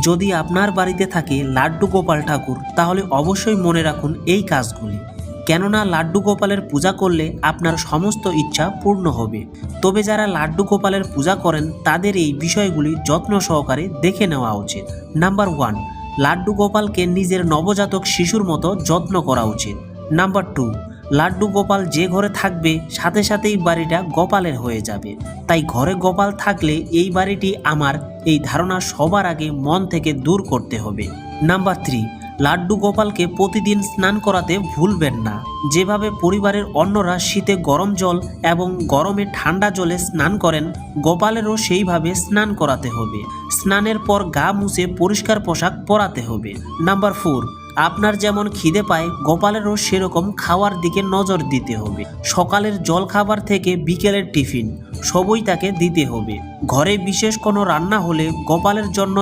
যদি আপনার বাড়িতে থাকে লাড্ডু গোপাল ঠাকুর তাহলে অবশ্যই মনে রাখুন এই কাজগুলি, কেননা লাড্ডু গোপালের পূজা করলে আপনার সমস্ত ইচ্ছা পূর্ণ হবে। তবে যারা লাড্ডু গোপালের পূজা করেন তাদের এই বিষয়গুলি যত্ন সহকারে দেখে নেওয়া উচিত। নাম্বার 1, লাড্ডু গোপালকে নিজের নবজাতক শিশুর মতো যত্ন করা উচিত। নাম্বার 2, লাড্ডু গোপাল যে ঘরে থাকবে সাথে সাথেই বাড়িটা গোপালের হয়ে যাবে, তাই ঘরে গোপাল থাকলে এই বাড়িটি আমার, এই ধারণা সবার আগে মন থেকে দূর করতে হবে। নাম্বার 3, লাড্ডু গোপালকে প্রতিদিন স্নান করাতে ভুলবেন না। যেভাবে পরিবারের অন্যরা শীতে গরম জল এবং গরমে ঠান্ডা জলে স্নান করেন, গোপালেরও সেইভাবে স্নান করাতে হবে। স্নানের পর গা মুছে পরিষ্কার পোশাক পরাতে হবে। নাম্বার 4, আপনার যেমন খিদে পায় গোপালেরও সেরকম খাওয়ার দিকে নজর দিতে হবে। সকালের জল খাবার থেকে বিকেলের টিফিন সবই তাকে দিতে হবে। ঘরে বিশেষ কোনো রান্না হলে গোপালের জন্য